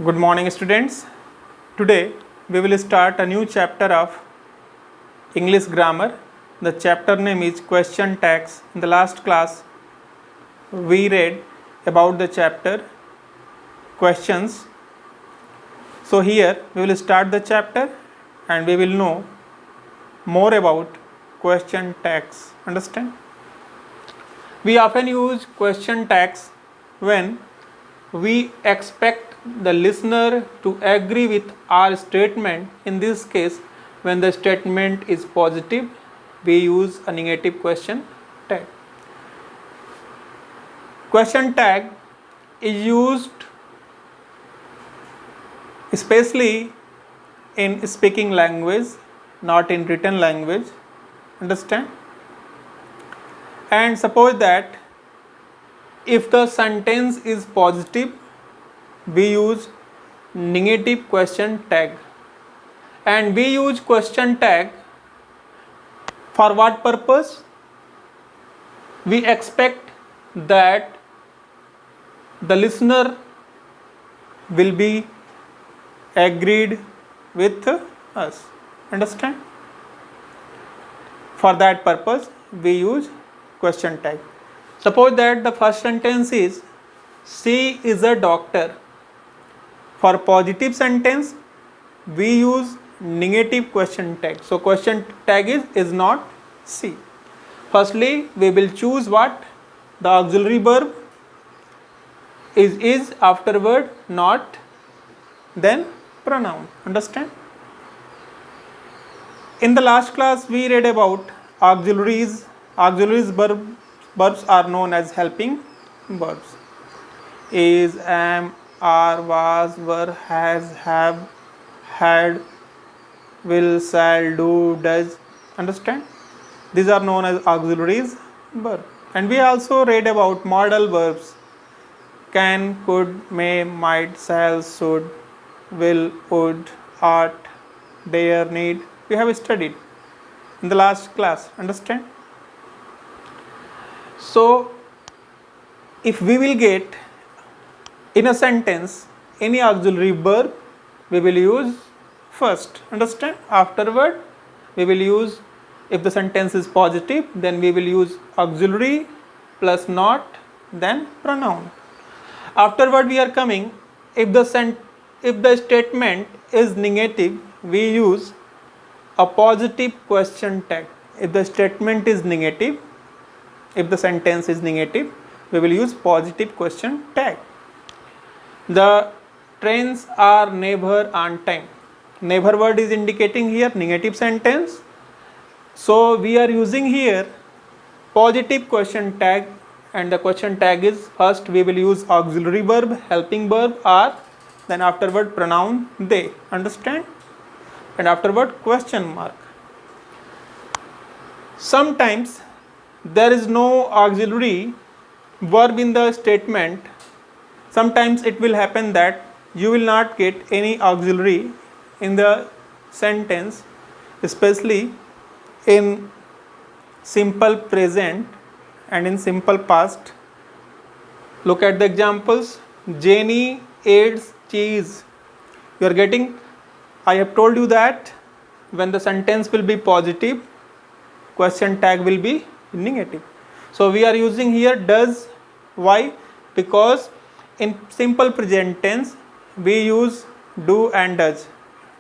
Good morning, students. Today we will start a new chapter of English grammar. The chapter name is question tags. In the last class we read about the chapter questions. So here we will start the chapter and we will know more about question tags. Understand? We often use question tags when we expect the listener to agree with our statement. In this case, when the statement is positive, we use a negative question tag. Question tag is used especially in speaking language, not in written language. Understand? And suppose that if the sentence is positive, we use negative question tag. And we use question tag for what purpose? We expect that the listener will be agreed with us. Understand? For that purpose, we use question tag. Suppose that the first sentence is she is a doctor. For positive sentence, we use negative question tag. So question tag is not she. Firstly, we will choose what? The auxiliary verb is afterward, not, then pronoun. Understand? In the last class, we read about auxiliaries. Auxiliaries verbs are known as helping verbs. Is, am, are, was, were, has, have, had, will, shall, do, does. Understand? These are known as auxiliaries verb. And we also read about modal verbs. Can, could, may, might, shall, should, will, would, ought, dare, need. We have studied in the last class. Understand? So if we will get in a sentence any auxiliary verb, we will use first. Understand? Afterward, we will use, if the sentence is positive, then we will use auxiliary plus not, then pronoun. Afterward, we are coming, if the statement is negative, we use a positive question tag. If the statement is negative, if the sentence is negative, we will use positive question tag. The trains are never on time. Never word is indicating here negative sentence. So we are using here positive question tag, and the question tag is first we will use auxiliary verb, helping verb, are, then afterward pronoun they. Understand? And afterward question mark. Sometimes there is no auxiliary verb in the statement. Sometimes it will happen that you will not get any auxiliary in the sentence, especially in simple present and in simple past. Look at the examples. Jenny eats cheese. You are getting, I have told you that when the sentence will be positive, question tag will be negative. So we are using here does. Why? Because in simple present tense we use do and does.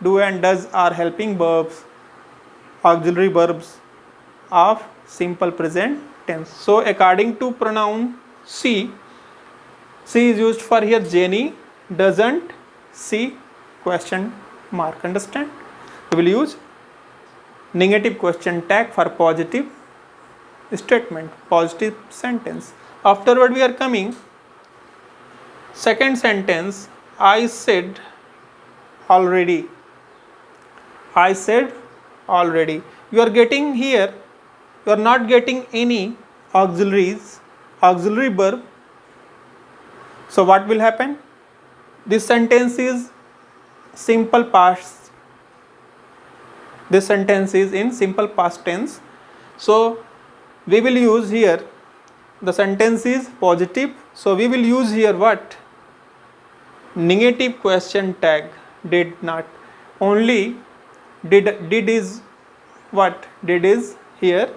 Do and does are helping verbs, auxiliary verbs of simple present tense. So according to pronoun she is used for here Jenny doesn't see question mark. Understand? We will use negative question tag for positive statement, positive sentence. Afterward we are coming second sentence, I said already. I said already. You are getting here, you are not getting any auxiliary verb. So what will happen? This sentence is simple past. This sentence is in simple past tense. So we will use here, the sentence is positive, so we will use here what? negative question tag, did not. Only did is what? Did is here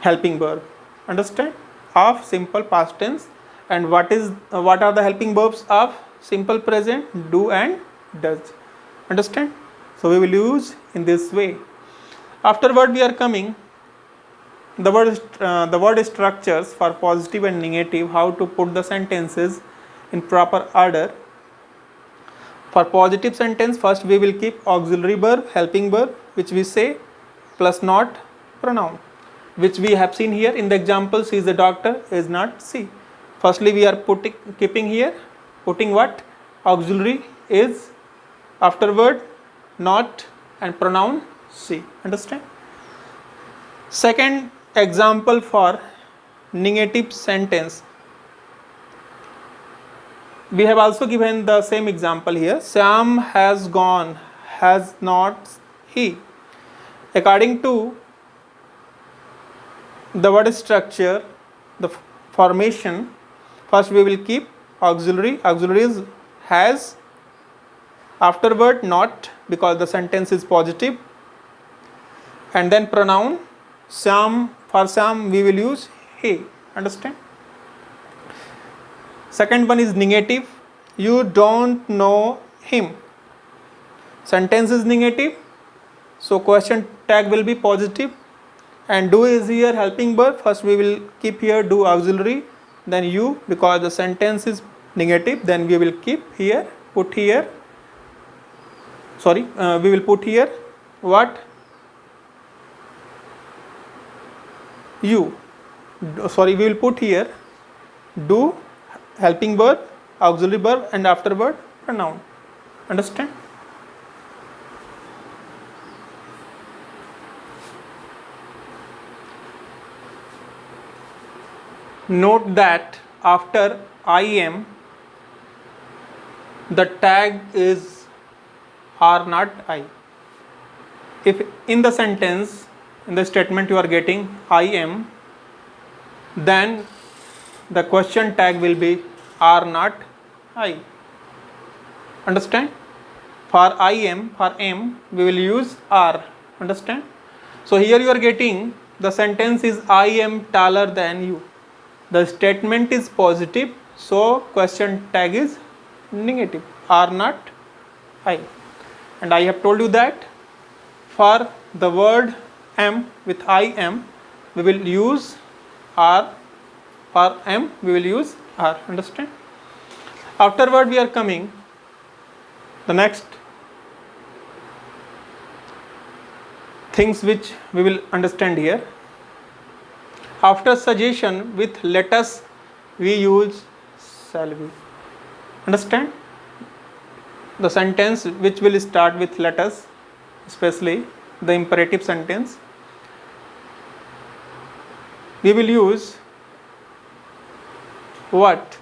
helping verb. Understand? Of simple past tense. And what are the helping verbs of simple present? Do and does. Understand? So we will use in this way. Afterward we are coming the word structures for positive and negative, how to put the sentences in proper order. For positive sentence, first we will keep auxiliary verb, helping verb, which we say plus not pronoun, which we have seen here in the example. She is the doctor, is not she. Firstly we are putting what? Auxiliary is, afterward not, and pronoun she. Understand? Second example for negative sentence, we have also given the same example here. Sam has gone, has not he. According to the word structure, the formation, first we will keep auxiliary. Auxiliary is has, afterward not, because the sentence is positive, and then pronoun Sam. For Sam we will use he. Understand? Second one is negative. You don't know him. Sentence is negative, so question tag will be positive, and do is here helping verb. First we will keep here do auxiliary, then you, because the sentence is negative, then we will keep here, we will put here what? We will put here do, helping verb, auxiliary verb, and afterward pronoun. Understand? Note that after I am, the tag is are not I. If in the sentence, in the statement you are getting I am, then the question tag will be are not I. Understand? For I am, for am, we will use are. Understand? So here you are getting the sentence is I am taller than you. The statement is positive, so question tag is negative, are not I. And I have told you that for the word am with I am, we will use are. For am we will use are. Understand? Afterward we are coming the next things which we will understand here. After suggestion with let us, we use shall we. Understand? The sentence which will start with let us, especially the imperative sentence, we will use what?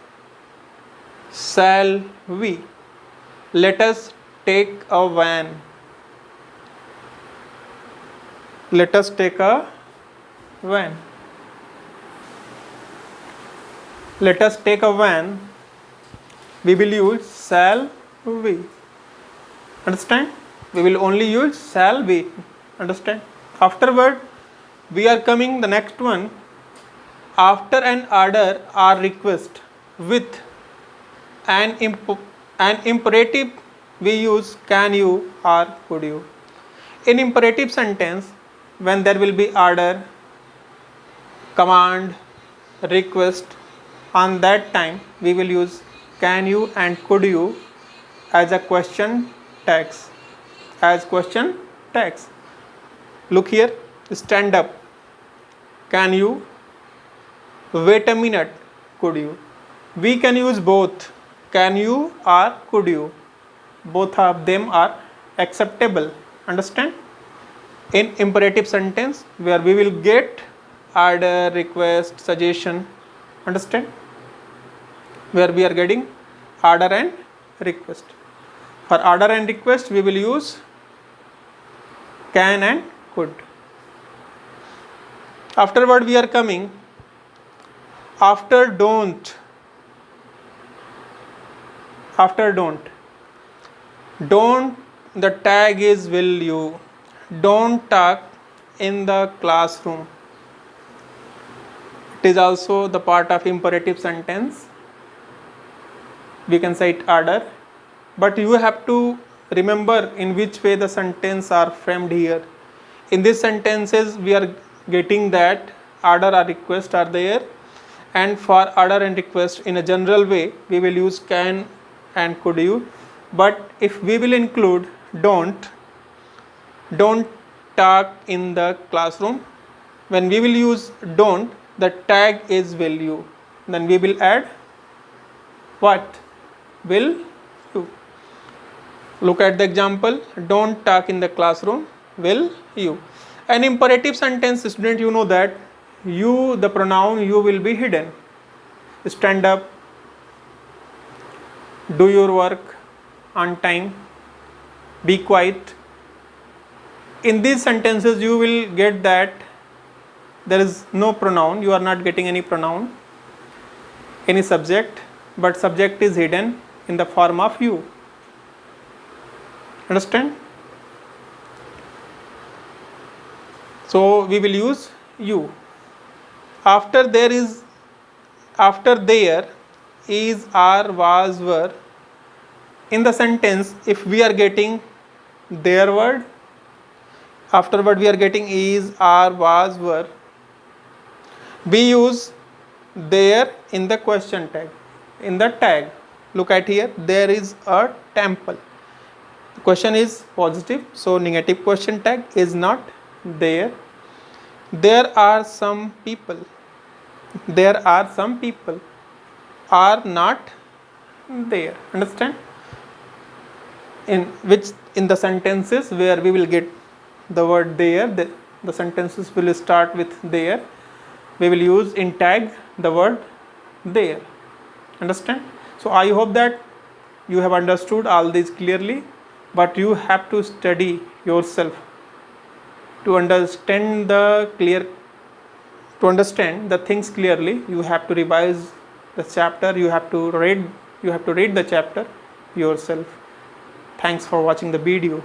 Shall we. Let us take a van. Let us take a van. Let us take a van. We will use shall we. Understand? We will only use shall we. Understand? Afterward, we are coming the next one. After an order or request with an imperative, we use can you or could you. In imperative sentence, when there will be order, command, request, on that time we will use can you and could you as a question tags. Look here, stand up, can you, wait a minute, could you. We can use both can you or could you. Both of them are acceptable. Understand? In imperative sentence where we will get order, request, suggestion. Understand? Where we are getting order and request. For order and request we will use can and could. Afterward we are coming after don't after don't, the tag is will you. Don't talk in the classroom. It is also the part of imperative sentence. We can say it order, but you have to remember in which way the sentence are framed here. In these sentences we are getting that order or request are there, and for order and request in a general way we will use can and could you, but if we will include don't talk in the classroom, when we will use don't, the tag is will you, then we will add what? Will you. Look at the example, don't talk in the classroom, will you. An imperative sentence, student, you know that you, the pronoun you will be hidden. Stand up, do your work on time, be quiet. In these sentences you will get that there is no pronoun, you are not getting any pronoun, any subject, but subject is hidden in the form of you. Understand? So we will use you. After there is are, was, were, in the sentence if we are getting their word, afterward we are getting is, are, was, were, we use there in the question tag, in the tag. Look at here, there is a temple. The question is positive, so negative question tag is not there. There are some people. There are some people are not there. Understand? In the sentences where we will get the word there, the sentences will start with there. We will use in tag the word there. Understand? So I hope that you have understood all these clearly, but you have to study yourself to understand the things clearly. You have to revise the chapter, you have to read the chapter yourself. Thanks for watching the video.